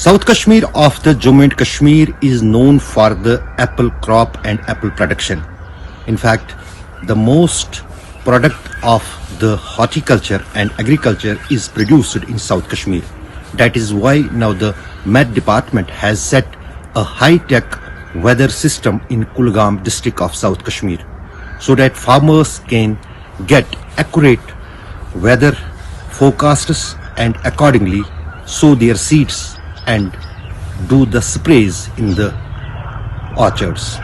South Kashmir of the Jammu and Kashmir is known for the apple crop and apple production. In fact, the most product of the horticulture and agriculture is produced in South Kashmir. That is why now the Met Department has set a high-tech weather system in Kulgam district of South Kashmir so that farmers can get accurate weather forecasts and accordingly sow their seeds and do the sprays in the orchards.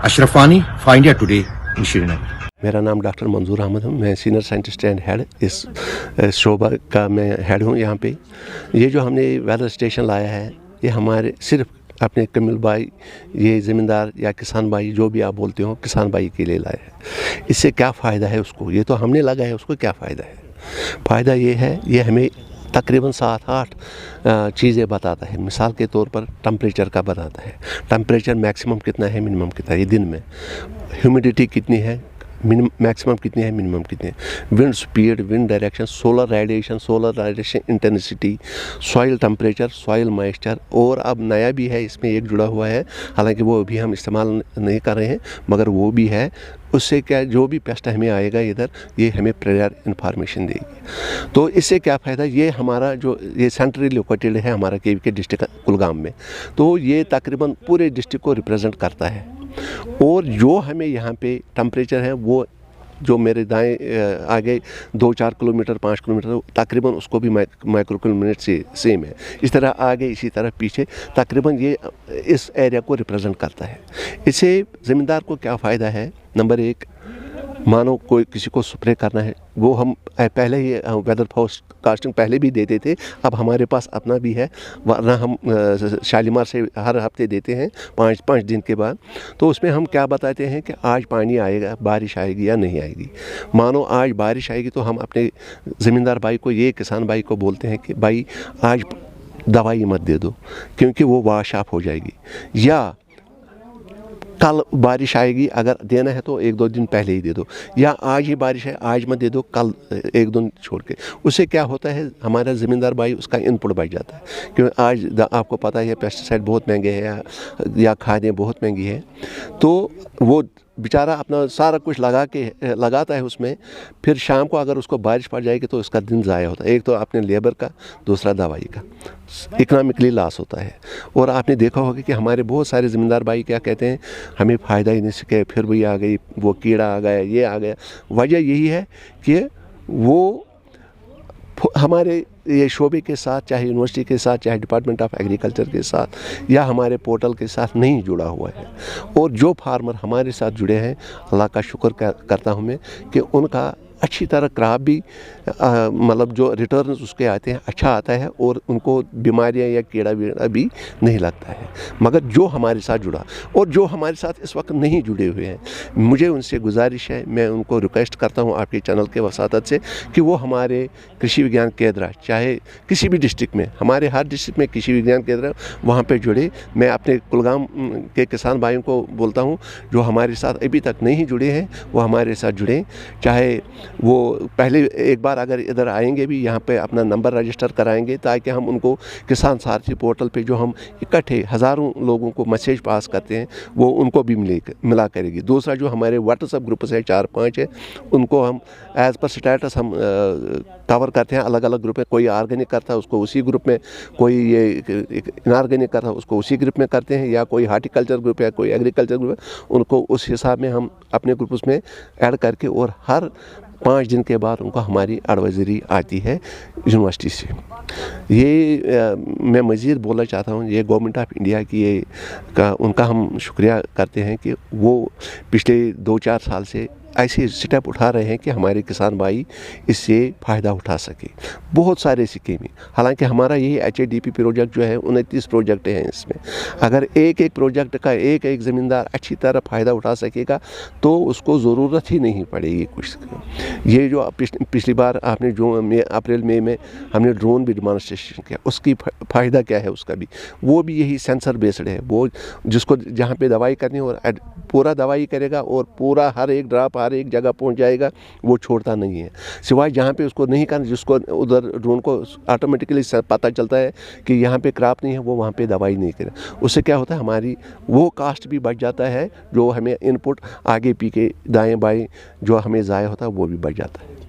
Ashraf Wani, Find India Today in Srinagar. मेरा नाम doctor मंजूर अहमद है। मैं senior scientist and head इस शोबा का मैं head हूँ यहाँ पे। ये जो हमने वेदर स्टेशन लाया है ये हमारे सिर्फ अपने कमिल भाई, ये ज़मींदार या किसान भाई जो भी आप बोलते हो, किसान भाई के लिए लाया है। इससे क्या फ़ायदा है उसको, ये तो हमने लगाया है, उसको क्या फ़ायदा है? फ़ायदा ये है, ये हमें तकरीबन 7-8 चीज़ें बताता है। मिसाल के तौर पर टेम्परेचर का बताता है, टेम्परेचर मैक्सिमम कितना है, मिनिमम कितना है ये दिन में, ह्यूमिडिटी कितनी है, मैक्सिमम कितनी है, मिनिमम कितनी है, wind speed, wind direction, solar radiation intensity, soil temperature, soil moisture. और अब नया भी है इसमें एक जुड़ा हुआ है, हालांकि वो अभी हम इस्तेमाल नहीं कर रहे हैं मगर वो भी है। उससे क्या, जो भी पेस्ट हमें आएगा इधर ये हमें प्रायर इन्फॉर्मेशन देगी। तो इससे क्या फ़ायदा, ये हमारा जो ये सेंट्रली लोकेटेड है हमारा के डिस्ट्रिक्ट कुलगाम में, तो ये तकरीबन पूरे डिस्ट्रिक्ट को रिप्रेजेंट करता है। और जो हमें यहाँ पे टेम्परेचर है वो जो मेरे दाएं आगे 2-4 किलोमीटर 5 किलोमीटर तकरीबन उसको भी माइक्रो किलोमीटर से सेम है। इस तरह आगे इसी तरह पीछे तकरीबन ये इस एरिया को रिप्रेजेंट करता है। इससे ज़मींदार को क्या फ़ायदा है, नंबर 1, मानो कोई किसी को स्प्रे करना है, वो हम पहले ही वेदर फोरकास्टिंग पहले भी देते थे, अब हमारे पास अपना भी है, वरना हम शालीमार से हर हफ्ते देते हैं 5 दिन के बाद। तो उसमें हम क्या बताते हैं कि आज पानी आएगा, बारिश आएगी या नहीं आएगी। मानो आज बारिश आएगी तो हम अपने ज़मींदार भाई को, ये किसान भाई को बोलते हैं कि भाई आज दवाई मत दे दो क्योंकि वो वाश ऑफ हो जाएगी, या कल बारिश आएगी, अगर देना है तो 1-2 दिन पहले ही दे दो, या आज ही बारिश है आज मत दे दो, कल 1-2 दिन छोड़ के। उससे क्या होता है, हमारा ज़मींदार भाई उसका इनपुट बढ़ जाता है, क्योंकि आज आपको पता है पेस्टिसाइड बहुत महंगे हैं या खादें बहुत महंगी हैं, तो वो बेचारा अपना सारा कुछ लगाता है उसमें, फिर शाम को अगर उसको बारिश पड़ जाएगी तो उसका दिन ज़ाया होता है। एक तो अपने लेबर का, दूसरा दवाई का, इकनॉमिकली लॉस होता है। और आपने देखा होगा कि हमारे बहुत सारे ज़मींदार भाई क्या कहते हैं, हमें फ़ायदा ही नहीं सके, फिर भी आ गई, वो कीड़ा आ गया, ये आ गया। वजह यही है कि वो हमारे ये शोबे के साथ, चाहे यूनिवर्सिटी के साथ, चाहे डिपार्टमेंट ऑफ एग्रीकल्चर के साथ या हमारे पोर्टल के साथ नहीं जुड़ा हुआ है। और जो फार्मर हमारे साथ जुड़े हैं, अल्लाह का शुक्र करता हूँ मैं कि उनका अच्छी तरह क्रॉप भी मतलब जो रिटर्न उसके आते हैं अच्छा आता है, और उनको बीमारियां या कीड़ा वीड़ा भी नहीं लगता है। मगर जो हमारे साथ जुड़ा और जो हमारे साथ इस वक्त नहीं जुड़े हुए हैं, मुझे उनसे गुजारिश है, मैं उनको रिक्वेस्ट करता हूं आपके चैनल के वसातत से कि वो हमारे कृषि विज्ञान केंद्र, चाहे किसी भी डिस्ट्रिक्ट में, हमारे हर डिस्ट्रिक्ट में कृषि विज्ञान केंद्र, वहाँ पर जुड़े। मैं अपने कुलगाम के किसान भाइयों को बोलता हूँ जो हमारे साथ अभी तक नहीं जुड़े हैं वो हमारे साथ जुड़ें, चाहे वो पहले एक बार अगर इधर आएंगे भी, यहाँ पे अपना नंबर रजिस्टर कराएंगे ताकि हम उनको किसान सारथी पोर्टल पे जो हम इकट्ठे हज़ारों लोगों को मैसेज पास करते हैं वो उनको भी मिला करेगी। दूसरा जो हमारे व्हाट्सएप ग्रुप्स है 4-5 है, उनको हम एज़ पर स्टेटस हम कवर करते हैं अलग अलग ग्रुप में। कोई ऑर्गेनिक करता है उसको उसी ग्रुप में, कोई ये इनऑर्गेनिक करता है उसको उसी ग्रुप में करते हैं, या कोई हार्टिकल्चर ग्रुप है, कोई एग्रीकल्चर ग्रुप है, उनको उस हिसाब में हम अपने ग्रुप उसमें ऐड करके, और हर 5 दिन के बाद उनको हमारी एडवाइजरी आती है यूनिवर्सिटी से। ये मैं मज़ीद बोलना चाहता हूँ, ये गवर्नमेंट ऑफ इंडिया की उनका हम शुक्रिया करते हैं कि वो पिछले 2-4 साल से ऐसे स्टेप उठा रहे हैं कि हमारे किसान भाई इससे फ़ायदा उठा सके। बहुत सारे स्कीमें, हालांकि हमारा यही HADP प्रोजेक्ट जो है 29 प्रोजेक्ट हैं इसमें, अगर एक प्रोजेक्ट का एक ज़मींदार अच्छी तरह फ़ायदा उठा सकेगा तो उसको ज़रूरत ही नहीं पड़ेगी कुछ। ये जो पिछली बार आपने जो अप्रैल मई में हमने ड्रोन भी डिमॉन्स्ट्रेशन किया, उसकी फ़ायदा क्या है उसका भी, वो भी यही सेंसर बेस्ड है। वो जिसको जहाँ पे दवाई करनी है और पूरा दवाई करेगा और पूरा हर एक ड्राप पार एक जगह पहुंच जाएगा वो छोड़ता नहीं है, सिवाय जहाँ पे उसको नहीं करना, जिसको उधर ड्रोन को ऑटोमेटिकली पता चलता है कि यहाँ पे क्रॉप नहीं है, वो वहाँ पे दवाई नहीं करे। उससे क्या होता है, हमारी वो कास्ट भी बच जाता है, जो हमें इनपुट आगे पीछे दाएं बाएं जो हमें ज़ाया होता है वो भी बच जाता है।